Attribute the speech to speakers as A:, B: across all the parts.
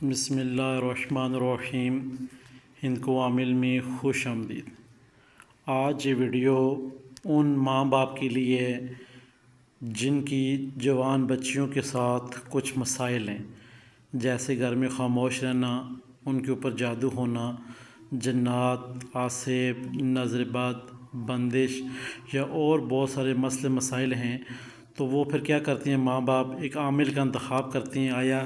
A: بسم اللہ الرحمن الرحیم۔ ہند کو عامل میں خوش آمدید۔ آج یہ ویڈیو ان ماں باپ کے لیے ہے جن کی جوان بچیوں کے ساتھ کچھ مسائل ہیں، جیسے گھر میں خاموش رہنا، ان کے اوپر جادو ہونا، جنات، آسیب، نظر بد، بندش یا اور بہت سارے مسائل ہیں۔ تو وہ پھر کیا کرتے ہیں، ماں باپ ایک عامل کا انتخاب کرتے ہیں، آیا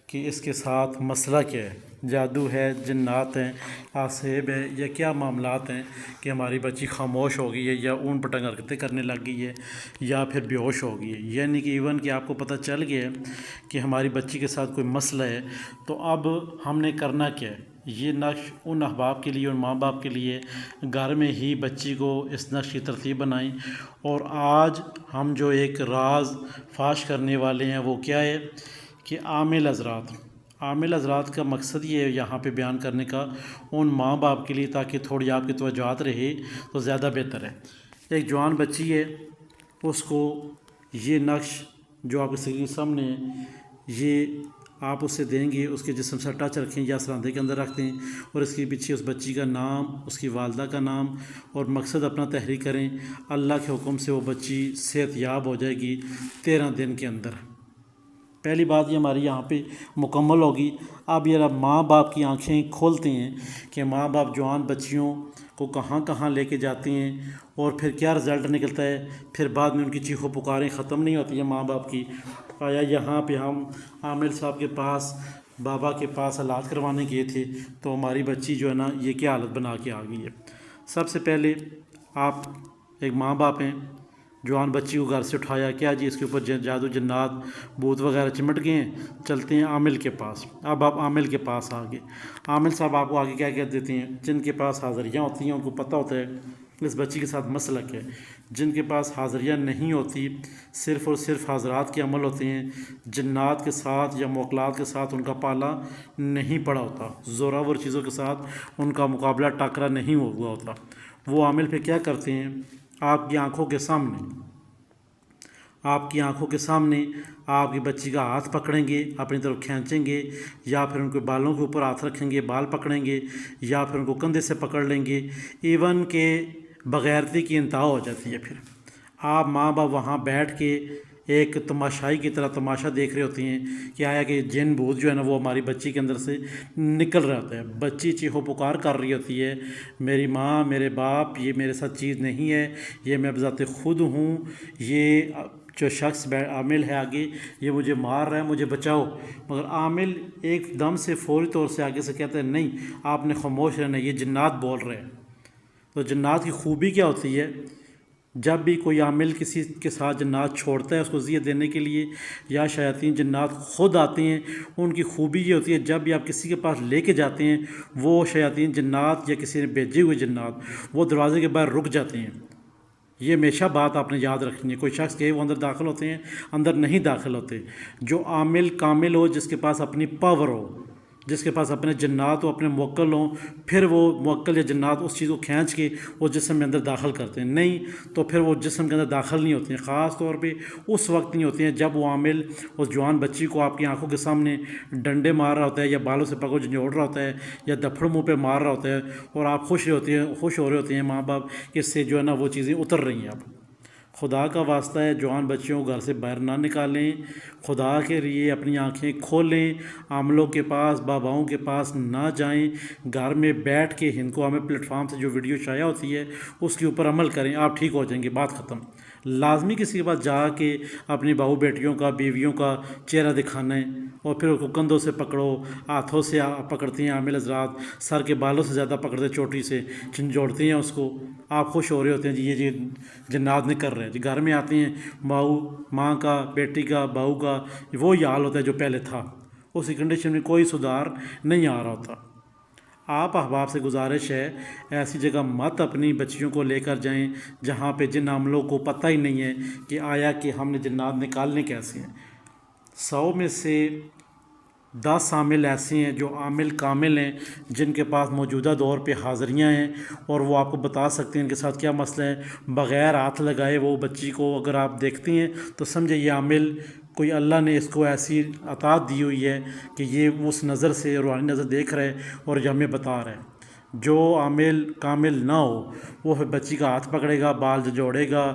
A: کہ اس کے ساتھ مسئلہ کیا ہے، جادو ہے، جنات ہیں، آسیب ہے، یا کیا معاملات ہیں کہ ہماری بچی خاموش ہو گئی ہے یا اون پٹنگ حرکتیں کرنے لگ گئی ہے یا پھر بے ہوش ہو گئی ہے، یعنی کہ ایون کہ آپ کو پتہ چل گیا ہے کہ ہماری بچی کے ساتھ کوئی مسئلہ ہے۔ تو اب ہم نے کرنا کیا ہے، یہ نقش ان احباب کے لیے، ان ماں باپ کے لیے گھر میں ہی بچی کو اس نقش کی ترتیب بنائیں۔ اور آج ہم جو ایک راز فاش کرنے والے ہیں وہ کیا ہے کہ عامل حضرات کا مقصد یہ ہے یہاں پہ بیان کرنے کا ان ماں باپ کے لیے، تاکہ تھوڑی آپ کی توجہات رہے تو زیادہ بہتر ہے۔ ایک جوان بچی ہے، اس کو یہ نقش جو آپ کے سامنے ہے، یہ آپ اسے دیں گے، اس کے جسم سے ٹچ رکھیں یا سراندے کے اندر رکھ دیں، اور اس کے پیچھے اس بچی کا نام، اس کی والدہ کا نام اور مقصد اپنا تحریر کریں۔ اللہ کے حکم سے وہ بچی صحت یاب ہو جائے گی 13 دن کے اندر۔ پہلی بات یہ ہماری یہاں پہ مکمل ہوگی۔ اب یہ ماں باپ کی آنکھیں کھولتے ہیں کہ ماں باپ جوان بچیوں کو کہاں کہاں لے کے جاتے ہیں اور پھر کیا رزلٹ نکلتا ہے، پھر بعد میں ان کی چیخو پکاریں ختم نہیں ہوتی ہیں ماں باپ کی۔ آیا یہاں پہ ہم عامل صاحب کے پاس، بابا کے پاس علاج کروانے گئے تھے، تو ہماری بچی جو ہے نا یہ کیا حالت بنا کے آ گئی ہے۔ سب سے پہلے آپ ایک ماں باپ ہیں، جوان بچی کو گھر سے اٹھایا، کیا جی اس کے اوپر جادو جنات بھوت وغیرہ چمٹ گئے ہیں، چلتے ہیں عامل کے پاس۔ اب آپ عامل کے پاس آگے، عامل صاحب آپ کو آگے کیا کہہ دیتے ہیں، جن کے پاس حاضریاں ہوتی ہیں ان کو پتہ ہوتا ہے اس بچی کے ساتھ مسئلہ کیا ہے۔ جن کے پاس حاضریاں نہیں ہوتی، صرف اور صرف حاضرات کے عمل ہوتے ہیں، جنات کے ساتھ یا موکلات کے ساتھ ان کا پالا نہیں پڑا ہوتا، زوراور چیزوں کے ساتھ ان کا مقابلہ ٹاکرا نہیں ہوا ہوتا، وہ عامل پہ کیا کرتے ہیں، آپ کی آنکھوں کے سامنے آپ کی بچی کا ہاتھ پکڑیں گے، اپنی طرف کھینچیں گے، یا پھر ان کے بالوں کے اوپر ہاتھ رکھیں گے، بال پکڑیں گے، یا پھر ان کو کندھے سے پکڑ لیں گے، ایون کہ بغیرتی کی انتہا ہو جاتی ہے۔ پھر آپ ماں باپ وہاں بیٹھ کے ایک تماشائی کی طرح تماشا دیکھ رہے ہوتے ہیں کہ آیا کہ جن بھوت جو ہے نا وہ ہماری بچی کے اندر سے نکل رہا ہوتا ہے۔ بچی چیخو پکار کر رہی ہوتی ہے، میری ماں، میرے باپ، یہ میرے ساتھ چیز نہیں ہے، یہ میں بذات خود ہوں، یہ جو شخص عامل ہے آگے یہ مجھے مار رہا ہے، مجھے بچاؤ۔ مگر عامل ایک دم سے فوری طور سے آگے سے کہتا ہے نہیں، آپ نے خاموش رہنا، یہ جنات بول رہے ہیں۔ تو جنات کی خوبی کیا ہوتی ہے، جب بھی کوئی عامل کسی کے ساتھ جنات چھوڑتا ہے اس کو اذیت دینے کے لیے، یا شیاطین جنات خود آتے ہیں، ان کی خوبی یہ ہوتی ہے جب بھی آپ کسی کے پاس لے کے جاتے ہیں، وہ شیاطین جنات یا کسی نے بھیجے ہوئے جنات وہ دروازے کے باہر رک جاتے ہیں۔ یہ ہمیشہ بات آپ نے یاد رکھنی ہے، کوئی شخص کہ وہ اندر داخل ہوتے ہیں، اندر نہیں داخل ہوتے۔ جو عامل کامل ہو، جس کے پاس اپنی پاور ہو، جس کے پاس اپنے جنات ہو، اپنے موکل ہوں، پھر وہ موکل یا جنات اس چیز کو کھینچ کے وہ جسم میں اندر داخل کرتے ہیں، نہیں تو پھر وہ جسم کے اندر داخل نہیں ہوتے ہیں۔ خاص طور پہ اس وقت نہیں ہوتے ہیں جب وہ عامل اس جوان بچی کو آپ کی آنکھوں کے سامنے ڈنڈے مار رہا ہوتا ہے، یا بالوں سے پکڑ جھنجھوڑ رہا ہوتا ہے، یا دھپڑ منہ پہ مار رہا ہوتا ہے، اور آپ خوش ہو رہے ہوتے ہیں ماں باپ کہ اس سے جو ہے نا وہ چیزیں اتر رہی ہیں۔ اب خدا کا واسطہ ہے، جوان بچیوں کو گھر سے باہر نہ نکالیں، خدا کے لیے اپنی آنکھیں کھولیں، عاملوں کے پاس، باباؤں کے پاس نہ جائیں، گھر میں بیٹھ کے ہند کو عامل پلیٹ فارم سے جو ویڈیو شائع ہوتی ہے اس کے اوپر عمل کریں، آپ ٹھیک ہو جائیں گے، بات ختم۔ لازمی کسی کے پاس جا کے اپنی بہو بیٹیوں کا، بیویوں کا چہرہ دکھانا ہے، اور پھر اس کو کندھوں سے پکڑو، ہاتھوں سے پکڑتے ہیں عامل حضرات، سر کے بالوں سے زیادہ پکڑتے، چوٹی سے جھنجھوڑتے ہیں اس کو، آپ خوش ہو رہے ہوتے ہیں جی یہ جنات نہیں کر رہے ہیں جی۔ گھر میں آتے ہیں ماں کا، بیٹی کا، بہو کا وہی حال ہوتا ہے جو پہلے تھا، اس کی کنڈیشن میں کوئی سدھار نہیں آ رہا ہوتا۔ آپ احباب سے گزارش ہے، ایسی جگہ مت اپنی بچیوں کو لے کر جائیں جہاں پہ جن عاملوں کو پتہ ہی نہیں ہے کہ آیا کہ ہم نے جنات نکالنے کیسے ہیں۔ 100 میں سے 10 عامل ایسے ہیں جو عامل کامل ہیں، جن کے پاس موجودہ دور پہ حاضریاں ہیں، اور وہ آپ کو بتا سکتے ہیں ان کے ساتھ کیا مسئلہ ہے، بغیر ہاتھ لگائے وہ بچی کو اگر آپ دیکھتے ہیں تو سمجھے یہ عامل کوئی اللہ نے اس کو ایسی عطا دی ہوئی ہے کہ یہ اس نظر سے روحانی نظر دیکھ رہا ہے اور یہ ہمیں بتا رہا ہے۔ جو عامل کامل نہ ہو وہ پھر بچی کا ہاتھ پکڑے گا، بال جوڑے گا،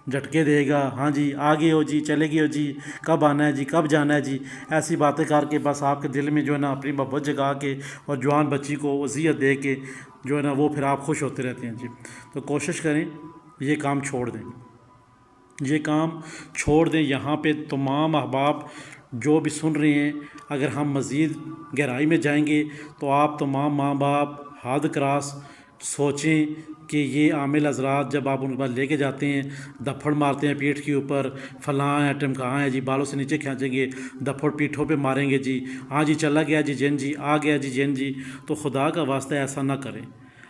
A: جھٹکے دے گا، ہاں جی آگے ہو جی، چلے گئے ہو جی، کب آنا ہے جی، کب جانا ہے جی، ایسی باتیں کر کے بس آپ کے دل میں جو ہے نا اپنی محبت جگا کے اور جوان بچی کو وصیت دے کے جو ہے نا وہ پھر آپ خوش ہوتے رہتے ہیں جی۔ تو کوشش کریں یہ کام چھوڑ دیں، یہ کام چھوڑ دیں۔ یہاں پہ تمام احباب جو بھی سن رہے ہیں، اگر ہم مزید گہرائی میں جائیں گے تو آپ تمام ماں باپ حد کراس سوچیں کہ یہ عامل حضرات جب آپ ان کے پاس لے کے جاتے ہیں، دھپڑ مارتے ہیں پیٹھ کے اوپر، فلاں ہے ٹمکاں ہے جی، بالوں سے نیچے کھینچیں گے، دھپڑ پیٹھوں پہ ماریں گے جی، ہاں جی چلا گیا جی جن جی، آ گیا جی جن جی، تو خدا کا واسطہ ایسا نہ کریں۔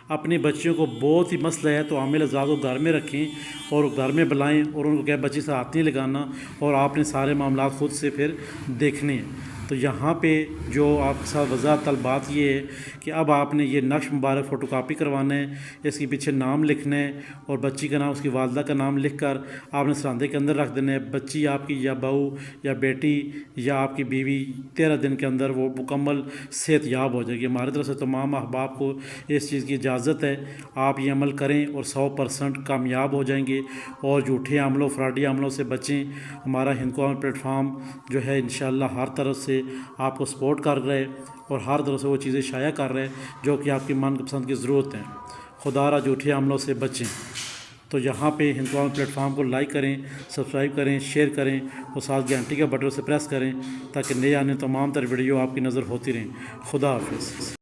A: اپنی بچیوں کو بہت ہی مسئلہ ہے تو عامل حضرات کو گھر میں رکھیں اور گھر میں بلائیں اور ان کو کہہ بچی سے ہاتھ نہیں لگانا، اور آپ نے سارے معاملات خود سے پھر دیکھنے ہیں۔ تو یہاں پہ جو آپ کے ساتھ وضاحت طلبات یہ ہے کہ اب آپ نے یہ نقش مبارک فوٹو کاپی کروانا ہے، اس کے پیچھے نام لکھنا ہے اور بچی کا نام، اس کی والدہ کا نام لکھ کر آپ نے سراندے کے اندر رکھ دینا ہے۔ بچی آپ کی یا بہو یا بیٹی یا آپ کی بیوی 13 دن کے اندر وہ مکمل صحت یاب ہو جائے گی۔ ہماری طرف سے تمام احباب کو اس چیز کی اجازت ہے، آپ یہ عمل کریں اور 100% کامیاب ہو جائیں گے اور جھوٹے عملوں فراڈی عملوں سے بچیں۔ ہمارا ہندکو عمل پلیٹ فارم جو ہے انشاءاللہ ہر طرف سے آپ کو سپورٹ کر رہے اور ہر طرف سے وہ چیزیں شائع کر رہے جو کہ آپ کی من پسند کی ضرورت ہیں۔ خدا را جھوٹے عملوں سے بچیں۔ تو یہاں پہ ہندکو عمل پلیٹ فارم کو لائک کریں، سبسکرائب کریں، شیئر کریں اور ساتھ گھنٹی کے بٹن سے پریس کریں تاکہ نئے آنے تمام تر ویڈیو آپ کی نظر ہوتی رہیں۔ خدا حافظ۔